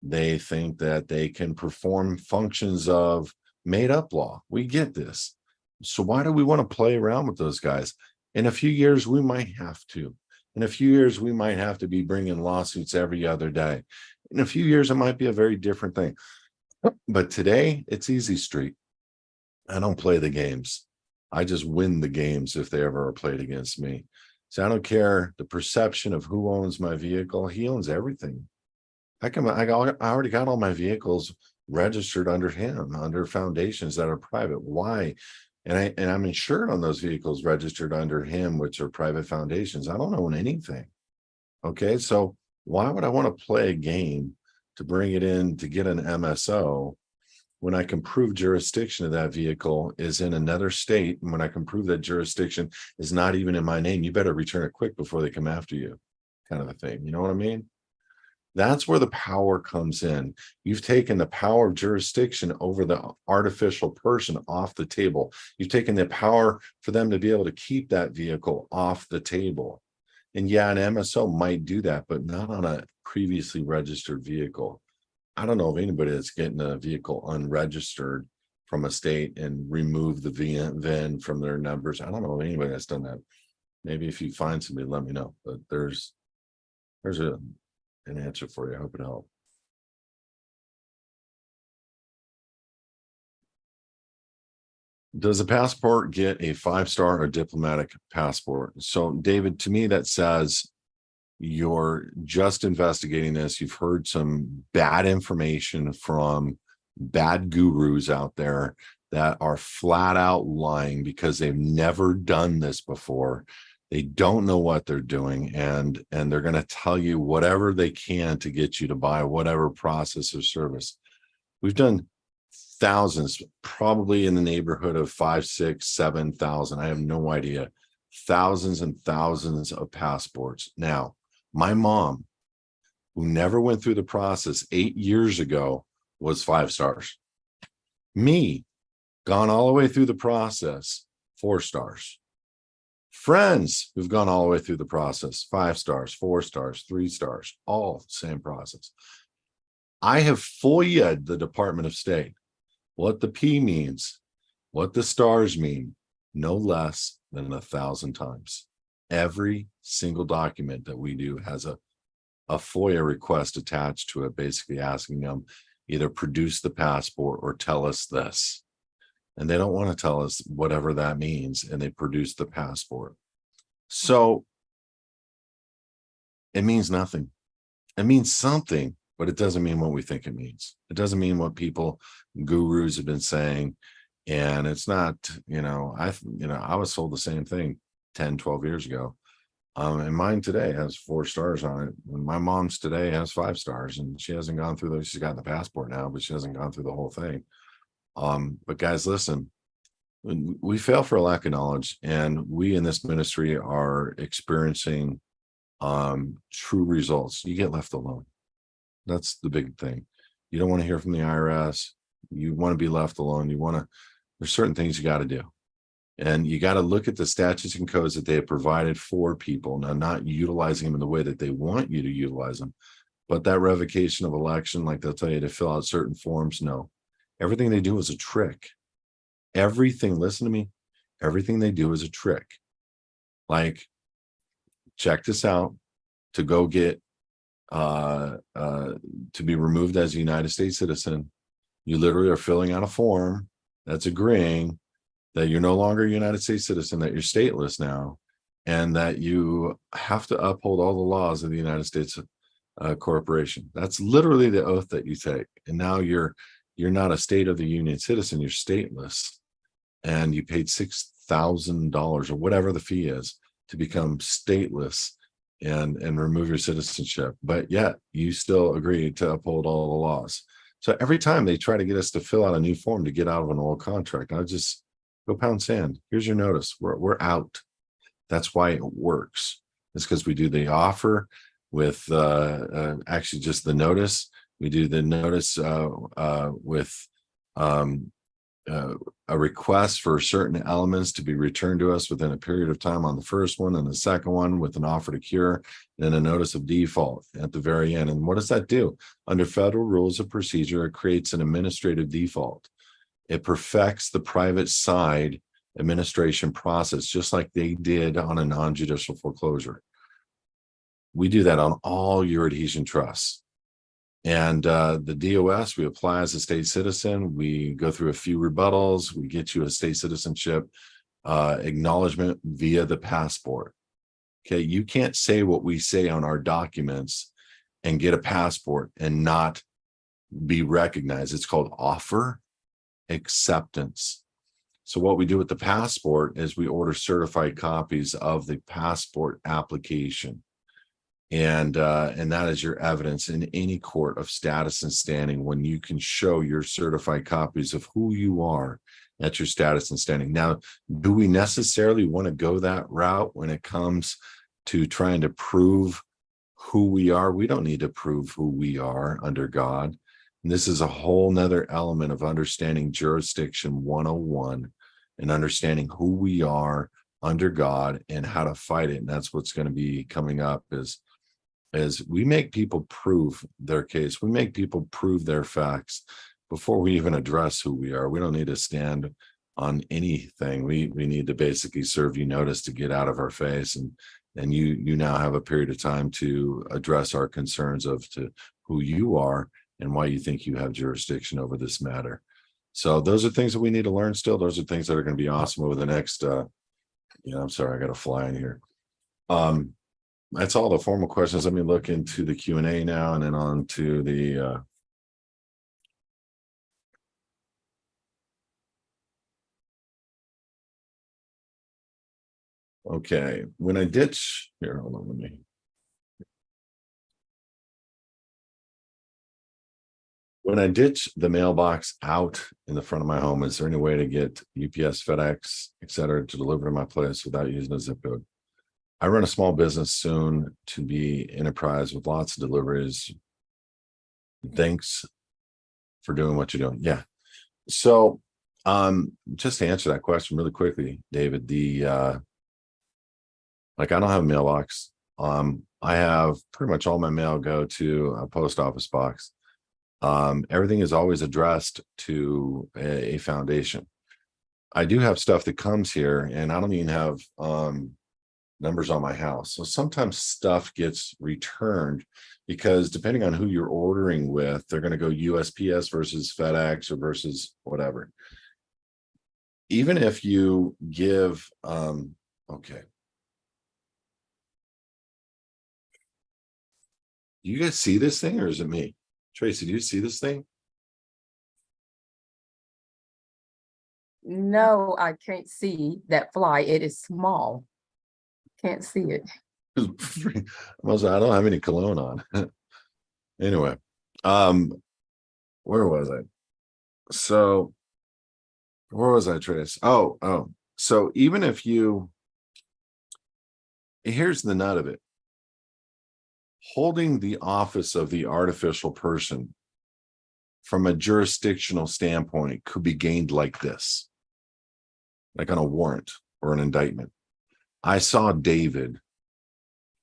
They think that they can perform functions of made up law. We get this. So why do we want to play around with those guys? In a few years, we might have to. In a few years, we might have to be bringing lawsuits every other day. In a few years, it might be a very different thing. But today, it's easy street. I don't play the games. I just win the games if they ever are played against me. So I don't care the perception of who owns my vehicle. He owns everything. I already got all my vehicles registered under him, under foundations that are private. Why? And I'm insured on those vehicles registered under him, which are private foundations. I don't own anything. Okay, so why would I want to play a game to bring it in to get an MSO when I can prove jurisdiction of that vehicle is in another state? And when I can prove that jurisdiction is not even in my name, you better return it quick before they come after you, kind of a thing. You know what I mean? That's where the power comes in. You've taken the power of jurisdiction over the artificial person off the table. You've taken the power for them to be able to keep that vehicle off the table. And yeah, an MSO might do that, but not on a previously registered vehicle. I don't know of anybody that's getting a vehicle unregistered from a state and remove the VIN from their numbers. I don't know of anybody that's done that. Maybe if you find somebody, let me know. But there's an answer for you. I hope it helped. Does a passport get a 5-star or diplomatic passport? So, David, to me, that says you're just investigating this. You've heard some bad information from bad gurus out there that are flat out lying because they've never done this before. They don't know what they're doing, and they're going to tell you whatever they can to get you to buy whatever process or service. We've done thousands, probably in the neighborhood of 5, 6, 7,000. I have no idea. Thousands and thousands of passports. Now, my mom, who never went through the process 8 years ago, was 5 stars. Me, gone all the way through the process, 4 stars. Friends who've gone all the way through the process, 5 stars, 4 stars, 3 stars, all same process. I have FOIA'd the Department of State, what the P means, what the stars mean, no less than 1,000 times. Every single document that we do has a FOIA request attached to it, basically asking them either produce the passport or tell us this. And they don't want to tell us whatever that means, and they produce the passport. So it means nothing. It means something, but it doesn't mean what we think it means. It doesn't mean what gurus have been saying. And it's not, I was sold the same thing 10, 12 years ago. And mine today has 4 stars on it. And my mom's today has 5 stars, and she hasn't gone through those. She's got the passport now, but she hasn't gone through the whole thing. But guys, listen, we fail for a lack of knowledge, and we in this ministry are experiencing true results. You get left alone. That's the big thing. You don't want to hear from the IRS. You want to be left alone. There's certain things you got to do. And you got to look at the statutes and codes that they have provided for people. Now, not utilizing them in the way that they want you to utilize them, but that revocation of election, like they'll tell you to fill out certain forms, no. Everything they do is a trick. Everything, listen to me, everything they do is a trick. Like, check this out, to go get, to be removed as a United States citizen, you literally are filling out a form that's agreeing that you're no longer a United States citizen, that you're stateless now, and that you have to uphold all the laws of the United States corporation. That's literally the oath that you take. And now you're not a state of the union citizen, you're stateless. And you paid $6,000 or whatever the fee is to become stateless and remove your citizenship. But yet you still agree to uphold all the laws. So every time they try to get us to fill out a new form to get out of an old contract, I just go pound sand. Here's your notice. We're out. That's why it works. It's because we do the offer with actually just the notice. We do the notice with a request for certain elements to be returned to us within a period of time on the first one, and the second one with an offer to cure, and then a notice of default at the very end. And what does that do? Under federal rules of procedure, it creates an administrative default. It perfects the private side administration process, just like they did on a non-judicial foreclosure. We do that on all your adhesion trusts. And the DOS, we apply as a state citizen. We go through a few rebuttals. We get you a state citizenship acknowledgement via the passport. Okay, you can't say what we say on our documents and get a passport and not be recognized. It's called offer acceptance. So what we do with the passport is we order certified copies of the passport application. And that is your evidence in any court of status and standing when you can show your certified copies of who you are at your status and standing. Now, do we necessarily want to go that route when it comes to trying to prove who we are? We don't need to prove who we are under God. And this is a whole nother element of understanding jurisdiction 101 and understanding who we are under God and how to fight it. And that's what's going to be coming up is we make people prove their case. We make people prove their facts before we even address who we are. We don't need to stand on anything. We need to basically serve you notice to get out of our face. And you now have a period of time to address our concerns of to who you are and why you think you have jurisdiction over this matter. So those are things that we need to learn still. Those are things that are going to be awesome over the next, I'm sorry, I got to fly in here. That's all the formal questions. Let me look into the Q&A now and then on to the, okay, when I ditch, here, hold on, let me. When I ditch the mailbox out in the front of my home, is there any way to get UPS, FedEx, et cetera, to deliver to my place without using a zip code? I run a small business soon to be enterprise with lots of deliveries. Thanks for doing what you're doing. Yeah. So just to answer that question really quickly, David, like I don't have a mailbox. I have pretty much all my mail go to a post office box. Everything is always addressed to a foundation. I do have stuff that comes here, and I don't even have numbers on my house. So sometimes stuff gets returned because depending on who you're ordering with, they're going to go USPS versus FedEx or versus whatever. Even if you give, okay. Do you guys see this thing or is it me? Tracy, do you see this thing? No, I can't see that fly. It is small. Can't see it. I don't have any cologne on. Anyway, where was I? So where was I, Trace? Oh, so even if here's the nut of it. Holding the office of the artificial person from a jurisdictional standpoint could be gained like this, like on a warrant or an indictment. I saw David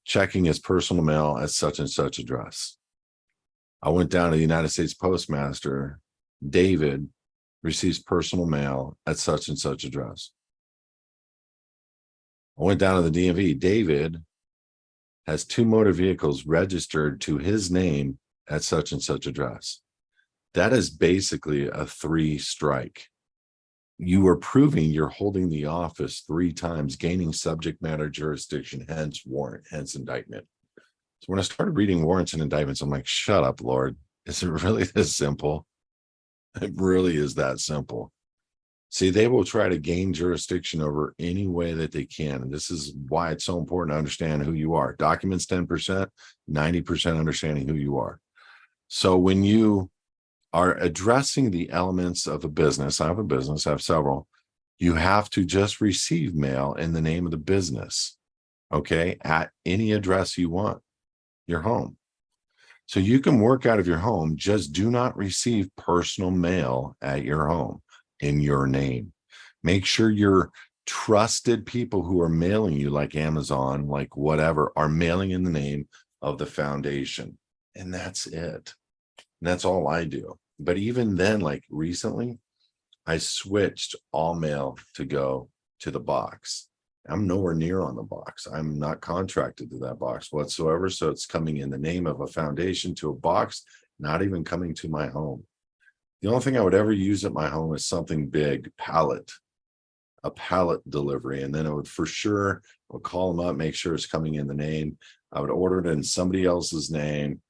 checking his personal mail at such and such address. I went down to the United States Postmaster. David receives personal mail at such and such address. I went down to the DMV. David has 2 motor vehicles registered to his name at such and such address. That is basically a 3 strike. You are proving you're holding the office 3 times, gaining subject matter jurisdiction, hence warrant, hence indictment. So when I started reading warrants and indictments, I'm like, shut up, Lord. Is it really this simple? It really is that simple. See, they will try to gain jurisdiction over any way that they can. And this is why it's so important to understand who you are. Documents 10%, 90% understanding who you are. So when you are addressing the elements of a business, I have a business, I have several, you have to just receive mail in the name of the business, okay, at any address you want, your home. So you can work out of your home, just do not receive personal mail at your home in your name. Make sure your trusted people who are mailing you, like Amazon, like whatever, are mailing in the name of the foundation. And that's it. And that's all I do. But even then, like recently, I switched all mail to go to the box. I'm nowhere near on the box. I'm not contracted to that box whatsoever. So it's coming in the name of a foundation to a box not even coming to my home. The only thing I would ever use at my home is something big, a pallet delivery. And then I would for sure, I'll call them up, make sure it's coming in the name. I would order it in somebody else's name.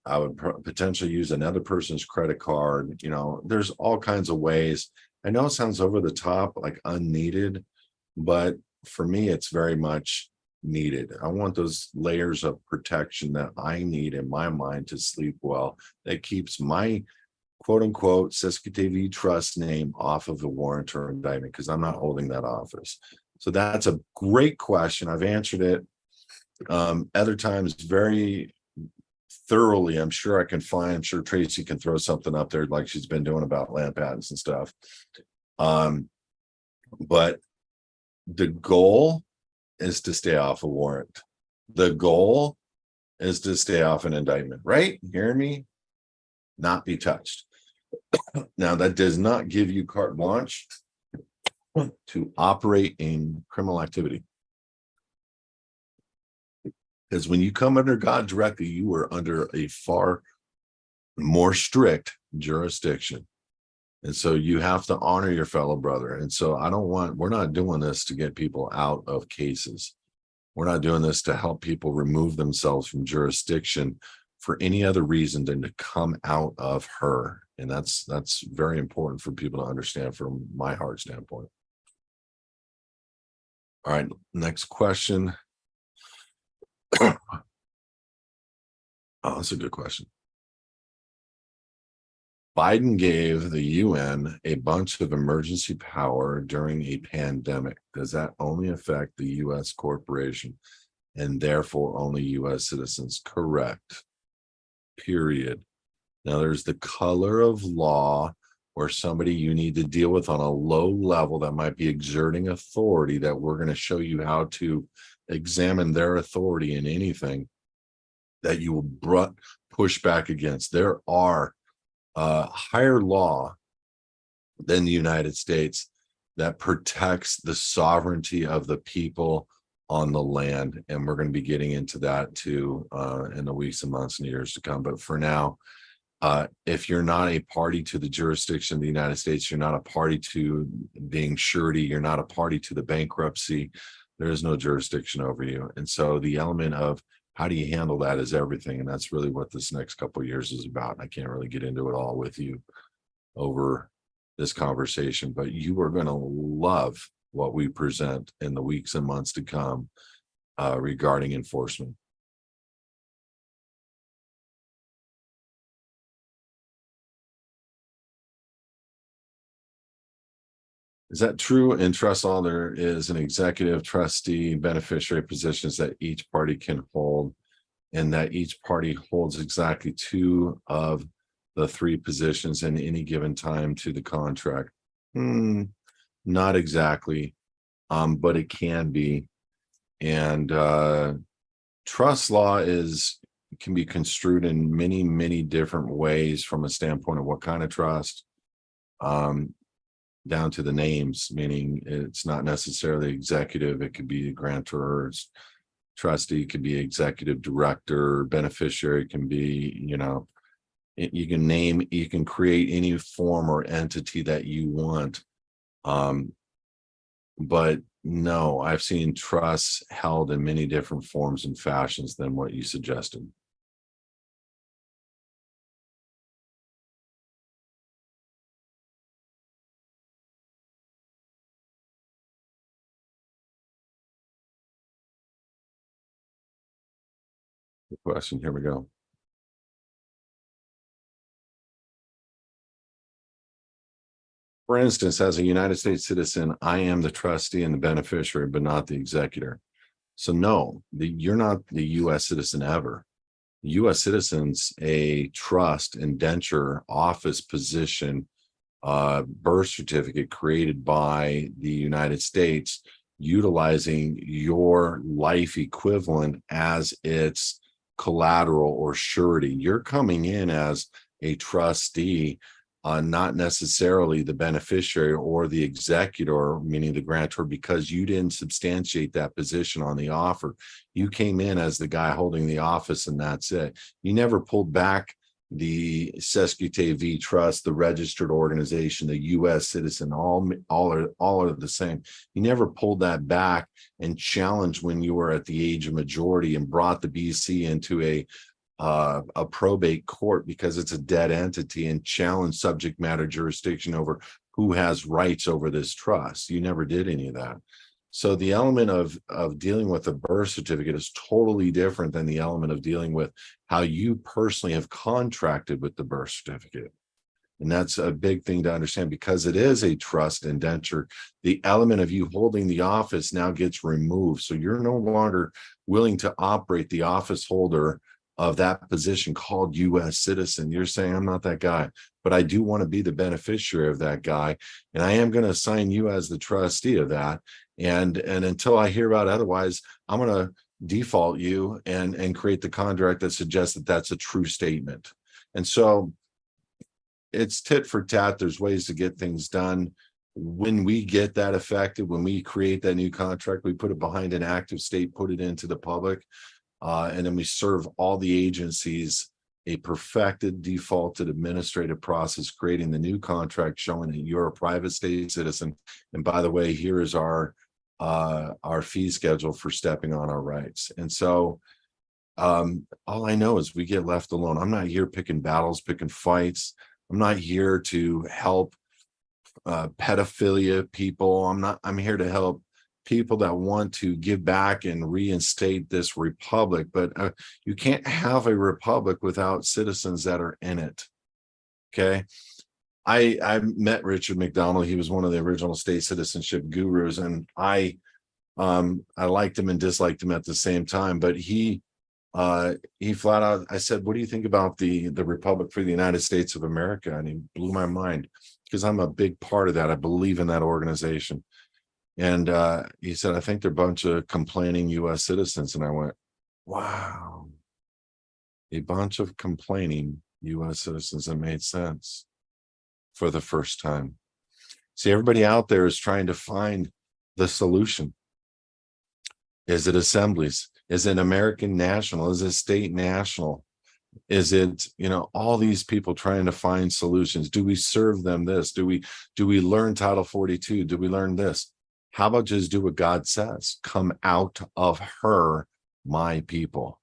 I would potentially use another person's credit card. You know, there's all kinds of ways. I know it sounds over the top, like unneeded, but for me, it's very much needed. I want those layers of protection that I need in my mind to sleep well. That keeps my quote unquote Saskatchewan trust name off of the warrant or indictment, because I'm not holding that office. So that's a great question. I've answered it other times very thoroughly. I'm sure I can find, I'm sure Tracy can throw something up there like she's been doing about land patents and stuff. But the goal is to stay off a warrant. The goal is to stay off an indictment, right? Hear me? Not be touched. Now, that does not give you carte blanche to operate in criminal activity. Because when you come under God directly, you are under a far more strict jurisdiction. And so you have to honor your fellow brother. And so we're not doing this to get people out of cases. We're not doing this to help people remove themselves from jurisdiction for any other reason than to come out of her. And that's very important for people to understand from my heart standpoint. All right, next question. Oh, that's a good question. Biden gave the UN a bunch of emergency power during a pandemic. Does that only affect the US corporation and therefore only US citizens? Correct. Period. Now there's the color of law or somebody you need to deal with on a low level that might be exerting authority that we're going to show you how to examine their authority in anything that you will push back against. There are higher law than the United States that protects the sovereignty of the people on the land. And we're going to be getting into that too in the weeks and months and years to come. But for now, if you're not a party to the jurisdiction of the United States, you're not a party to being surety, you're not a party to the bankruptcy, there is no jurisdiction over you. And so the element of how do you handle that is everything. And that's really what this next couple of years is about. I can't really get into it all with you over this conversation, but you are going to love what we present in the weeks and months to come regarding enforcement. Is that true? In trust law, there is an executive, trustee, beneficiary positions that each party can hold, and that each party holds exactly 2 of the 3 positions in any given time to the contract. Not exactly, but it can be. And trust law can be construed in many, many different ways from a standpoint of what kind of trust. Down to the names, meaning it's not necessarily executive. It could be a grantor, trustee, could be executive director, beneficiary can be, you can create any form or entity that you want. But no, I've seen trusts held in many different forms and fashions than what you suggested. Good question. Here we go. For instance, as a United States citizen, I am the trustee and the beneficiary, but not the executor. So no, you're not the U.S. citizen ever. U.S. citizens, a trust, indenture, office position, birth certificate created by the United States, utilizing your life equivalent as its collateral or surety. You're coming in as a trustee, not necessarily the beneficiary or the executor, meaning the grantor, because you didn't substantiate that position on the offer. You came in as the guy holding the office, and that's it. You never pulled back the Sescute V Trust, the registered organization, the U.S. citizen, all are the same. You never pulled that back and challenged when you were at the age of majority and brought the BC into a probate court because it's a dead entity and challenge subject matter jurisdiction over who has rights over this trust. You never did any of that. So the element of dealing with a birth certificate is totally different than the element of dealing with how you personally have contracted with the birth certificate. And that's a big thing to understand because it is a trust indenture. The element of you holding the office now gets removed. So you're no longer willing to operate the office holder of that position called U.S. citizen. You're saying, I'm not that guy, but I do want to be the beneficiary of that guy. And I am going to assign you as the trustee of that. And until I hear about otherwise, I'm going to default you and create the contract that suggests that that's a true statement. And so it's tit for tat. There's ways to get things done. When we get that effective, when we create that new contract, we put it behind an active state, put it into the public, and then we serve all the agencies a perfected, defaulted administrative process, creating the new contract showing that you're a private state citizen. And by the way, here is our fee schedule for stepping on our rights. And so all I know is we get left alone. I'm not here picking battles, picking fights. I'm not here to help pedophilia people. I'm here to help people that want to give back and reinstate this republic. But you can't have a republic without citizens that are in it. Okay. I met Richard McDonald. He was one of the original state citizenship gurus, and I liked him and disliked him at the same time. But he flat out, I said, what do you think about the Republic for the United States of America? And he blew my mind because I'm a big part of that. I believe in that organization. And he said, I think they're a bunch of complaining U.S. citizens. And I went, wow, a bunch of complaining U.S. citizens. That made sense for the first time. See, everybody out there is trying to find the solution. Is it assemblies? Is it American national? Is it state national? Is it, all these people trying to find solutions? Do we serve them this? Do we learn Title 42? Do we learn this? How about just do what God says? Come out of her, my people.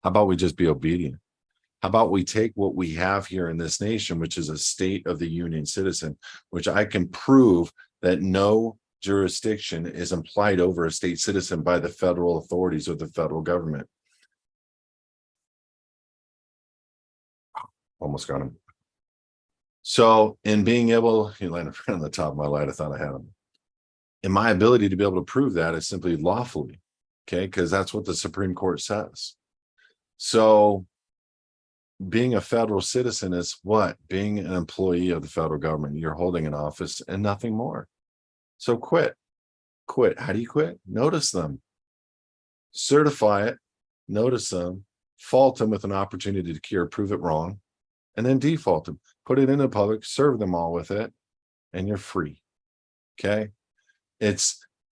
How about we just be obedient? How about we take what we have here in this nation, which is a state of the union citizen, which I can prove that no jurisdiction is implied over a state citizen by the federal authorities or the federal government. Almost got him. So in being able, he landed right on the top of my light, I thought I had him. And my ability to be able to prove that is simply lawfully, okay? Because that's what the Supreme Court says. So being a federal citizen is what? Being an employee of the federal government. You're holding an office and nothing more. So quit. How do you quit? Notice them. Certify it. Notice them. Fault them with an opportunity to cure. Prove it wrong. And then default them. Put it in the public. Serve them all with it. And you're free. Okay?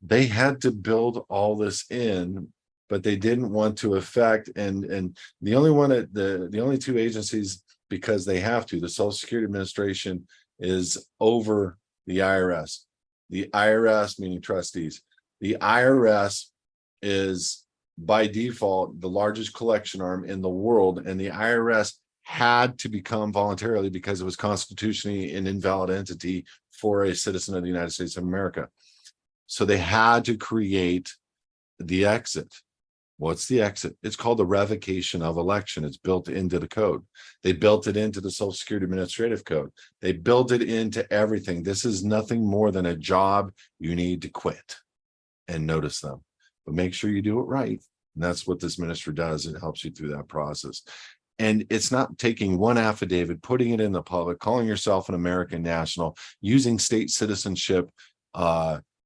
They had to build all this in, but they didn't want to affect. And the only two agencies, because they have to, the Social Security Administration is over the IRS. The IRS, meaning trustees, the IRS is by default the largest collection arm in the world, and the IRS had to become voluntarily, because it was constitutionally an invalid entity for a citizen of the United States of America. So they had to create the exit. What's the exit? It's called the revocation of election. It's built into the code. They built it into the Social Security Administrative Code. They built it into everything. This is nothing more than a job you need to quit. And notice them. But make sure you do it right. And that's what this minister does. It helps you through that process. And it's not taking one affidavit, putting it in the public, calling yourself an American national, using state citizenship,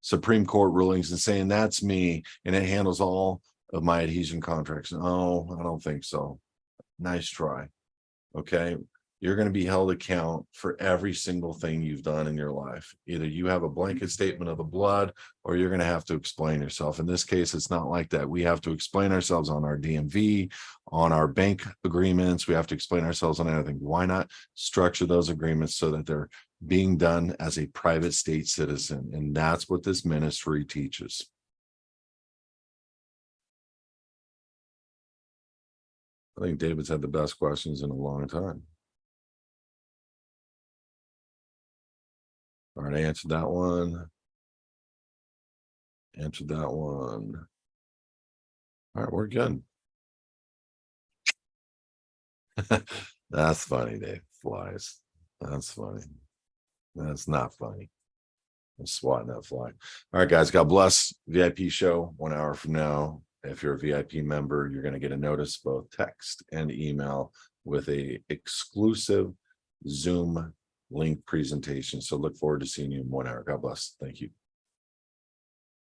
Supreme Court rulings and saying that's me and it handles all of my adhesion contracts. No, I don't think so. Nice try. Okay. you're going to be held account for every single thing you've done in your life. Either you have a blanket statement of the blood, or you're going to have to explain yourself. In this case, it's not like that. We have to explain ourselves on our DMV, on our bank agreements. We have to explain ourselves on everything. Why not structure those agreements so that they're being done as a private state citizen? And that's what this ministry teaches. I think David's had the best questions in a long time. All right, I answered that one. Answered that one. All right, we're good. That's funny, Dave. Flies. That's funny. That's not funny. I'm swatting that fly. All right, guys. God bless. VIP show 1 hour from now. If you're a VIP member, you're going to get a notice, both text and email, with a exclusive Zoom link presentation. So look forward to seeing you in 1 hour. God bless. Thank you.